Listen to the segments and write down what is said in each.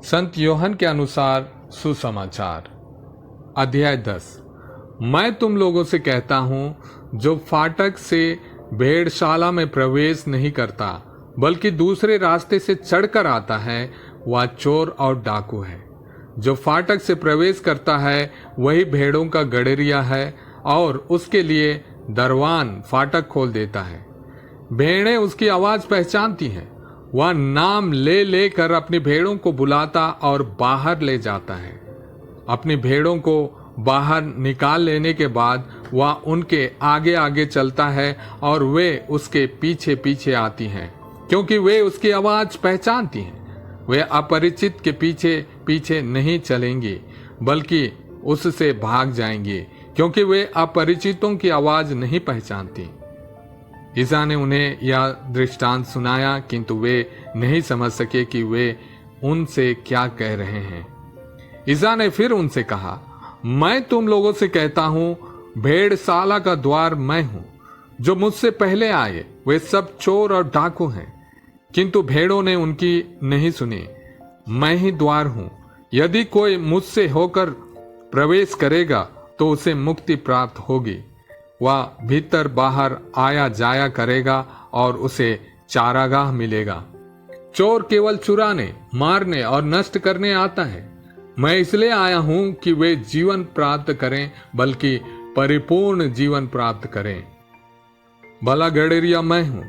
संत योहन के अनुसार सुसमाचार अध्याय 10। मैं तुम लोगों से कहता हूं, जो फाटक से भेड़शाला में प्रवेश नहीं करता बल्कि दूसरे रास्ते से चढ़कर आता है, वह चोर और डाकू है। जो फाटक से प्रवेश करता है वही भेड़ों का गड़ेरिया है और उसके लिए दरवान फाटक खोल देता है। भेड़ें उसकी आवाज पहचानती हैं। वह नाम ले लेकर अपनी भेड़ों को बुलाता और बाहर ले जाता है। अपनी भेड़ों को बाहर निकाल लेने के बाद वह उनके आगे आगे चलता है और वे उसके पीछे पीछे आती हैं, क्योंकि वे उसकी आवाज पहचानती हैं। वे अपरिचित के पीछे पीछे नहीं चलेंगी बल्कि उससे भाग जाएंगी, क्योंकि वे अपरिचितों की आवाज नहीं पहचानती। ईसा ने उन्हें यह दृष्टांत सुनाया, किंतु वे नहीं समझ सके कि वे उनसे क्या कह रहे हैं। ईसा ने फिर उनसे कहा, मैं तुम लोगों से कहता हूं, भेड़शाला का द्वार मैं हूं। जो मुझसे पहले आए वे सब चोर और डाकू हैं, किंतु भेड़ों ने उनकी नहीं सुनी। मैं ही द्वार हूं। यदि कोई मुझसे होकर प्रवेश करेगा तो उसे मुक्ति प्राप्त होगी। वह भीतर बाहर आया जाया करेगा और उसे चारागाह मिलेगा। चोर केवल चुराने, मारने और नष्ट करने आता है। मैं इसलिए आया हूं कि वे जीवन प्राप्त करें, बल्कि परिपूर्ण जीवन प्राप्त करें। भला गड़ेरिया मैं हूं।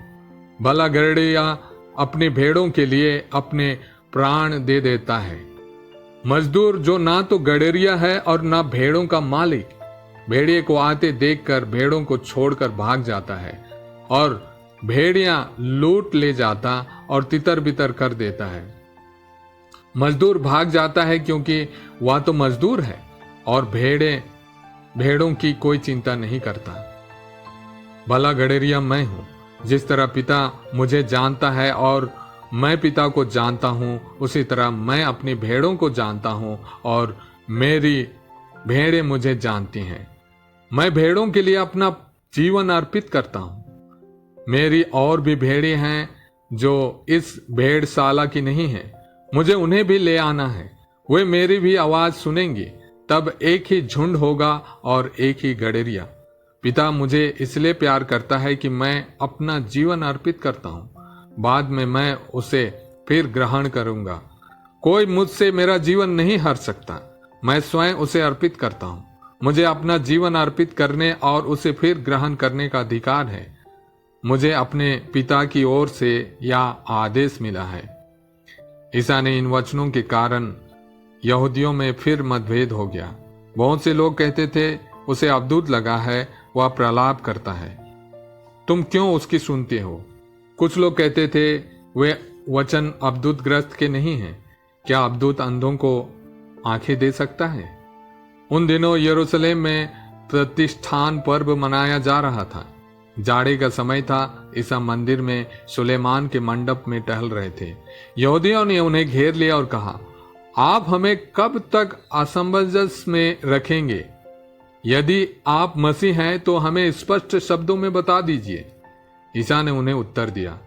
भला गड़ेरिया अपनी भेड़ों के लिए अपने प्राण दे देता है। मजदूर जो ना तो गड़ेरिया है और ना भेड़ों का मालिक, भेड़िए को आते देखकर भेड़ों को छोड़कर भाग जाता है और भेड़ियां लूट ले जाता और तितर बितर कर देता है। मजदूर भाग जाता है क्योंकि वह तो मजदूर है और भेड़ों की कोई चिंता नहीं करता। भला गड़ेरिया मैं हूं। जिस तरह पिता मुझे जानता है और मैं पिता को जानता हूं, उसी तरह मैं अपनी भेड़ों को जानता हूं और मेरी भेड़ें मुझे जानती हैं। मैं भेड़ों के लिए अपना जीवन अर्पित करता हूं। मेरी और भी भेड़ें हैं जो इस भेड़शाला की नहीं हैं। मुझे उन्हें भी ले आना है। वे मेरी भी आवाज सुनेंगी। तब एक ही झुंड होगा और एक ही गड़ेरिया। पिता मुझे इसलिए प्यार करता है कि मैं अपना जीवन अर्पित करता हूं। बाद में मैं उसे फिर ग्रहण करूंगा। कोई मुझसे मेरा जीवन नहीं हर सकता। मैं स्वयं उसे अर्पित करता हूं। मुझे अपना जीवन अर्पित करने और उसे फिर ग्रहण करने का अधिकार है। मुझे अपने पिता की ओर से यह आदेश मिला है। ईसा ने इन वचनों के कारण यहूदियों में फिर मतभेद हो गया। बहुत से लोग कहते थे, उसे अवधूत लगा है, वह प्रलाप करता है, तुम क्यों उसकी सुनते हो। कुछ लोग कहते थे, वे वचन अवधूत ग्रस्त के नहीं हैं। क्या अवधूत अंधों को आंखें दे सकता है। उन दिनों यरूशलेम में प्रतिष्ठान पर्व मनाया जा रहा था। जाड़े का समय था। ईसा मंदिर में सुलेमान के मंडप में टहल रहे थे। यहूदियों ने उन्हें घेर लिया और कहा, आप हमें कब तक असमंजस में रखेंगे। यदि आप मसीह हैं तो हमें स्पष्ट शब्दों में बता दीजिए। ईसा ने उन्हें उत्तर दिया,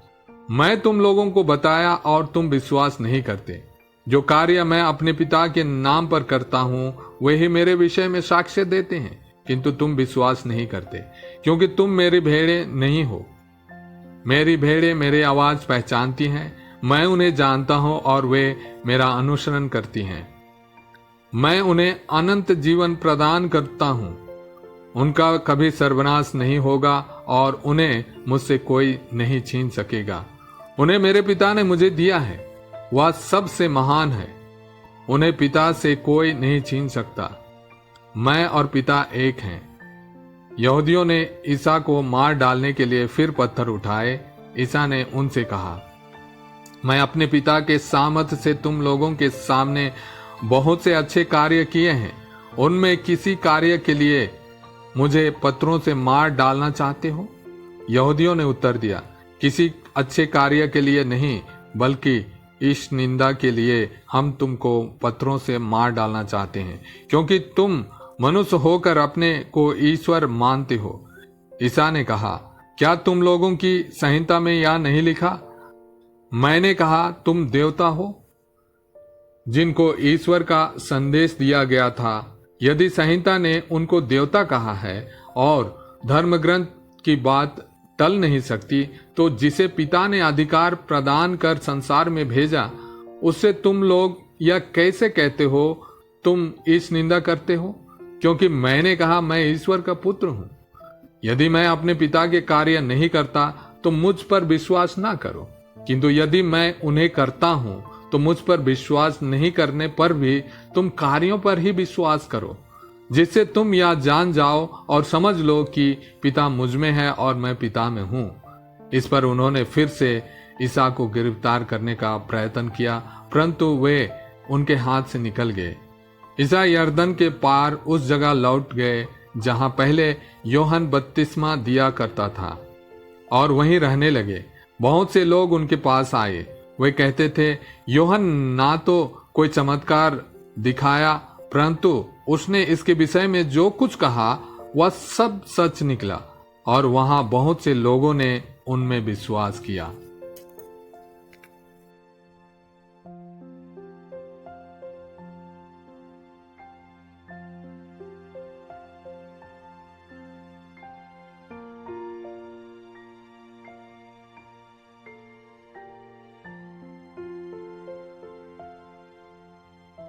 मैं तुम लोगों को बताया और तुम विश्वास नहीं करते। जो कार्य मैं अपने पिता के नाम पर करता हूं वही मेरे विषय में साक्ष्य देते हैं, किंतु तुम विश्वास नहीं करते, क्योंकि तुम मेरी भेड़ें नहीं हो। मेरी भेड़ें मेरी आवाज पहचानती हैं। मैं उन्हें जानता हूं और वे मेरा अनुसरण करती हैं। मैं उन्हें अनंत जीवन प्रदान करता हूं। उनका कभी सर्वनाश नहीं होगा और उन्हें मुझसे कोई नहीं छीन सकेगा। उन्हें मेरे पिता ने मुझे दिया है। वह सबसे महान है। उन्हें पिता से कोई नहीं छीन सकता। मैं और पिता एक हैं। यहूदियों ने ईसा को मार डालने के लिए फिर पत्थर उठाए। ईसा ने उनसे कहा, मैं अपने पिता के सामर्थ से तुम लोगों के सामने बहुत से अच्छे कार्य किए हैं। उनमें किसी कार्य के लिए मुझे पत्थरों से मार डालना चाहते हो। यहूदियों ने उत्तर दिया, किसी अच्छे कार्य के लिए नहीं, बल्कि इस निंदा के लिए हम तुमको पत्थरों से मार डालना चाहते हैं, क्योंकि तुम मनुष्य होकर अपने को ईश्वर मानते हो। ईसा ने कहा, क्या तुम लोगों की संहिता में यह नहीं लिखा, मैंने कहा तुम देवता हो। जिनको ईश्वर का संदेश दिया गया था। यदि संहिता ने उनको देवता कहा है और धर्मग्रंथ की बात टल नहीं सकती, तो जिसे पिता ने अधिकार प्रदान कर संसार में भेजा, उससे तुम लोग यह कैसे कहते हो तुम इस निंदा करते हो? क्योंकि मैंने कहा मैं ईश्वर का पुत्र हूं। यदि मैं अपने पिता के कार्य नहीं करता तो मुझ पर विश्वास ना करो, किंतु यदि मैं उन्हें करता हूं तो मुझ पर विश्वास नहीं करने पर भी तुम कार्यों पर ही विश्वास करो, जिससे तुम यह जान जाओ और समझ लो कि पिता मुझ में है और मैं पिता में हूं। इस पर उन्होंने फिर से ईसा को गिरफ्तार करने का प्रयत्न किया, परंतु वे उनके हाथ से निकल गए। ईसा यरदन के पार उस जगह लौट गए जहां पहले योहन बपतिस्मा दिया करता था और वहीं रहने लगे। बहुत से लोग उनके पास आए। वे कहते थे, योहन ना तो कोई चमत्कार दिखाया, परंतु उसने इसके विषय में जो कुछ कहा वह सब सच निकला, और वहां बहुत से लोगों ने उनमें विश्वास किया।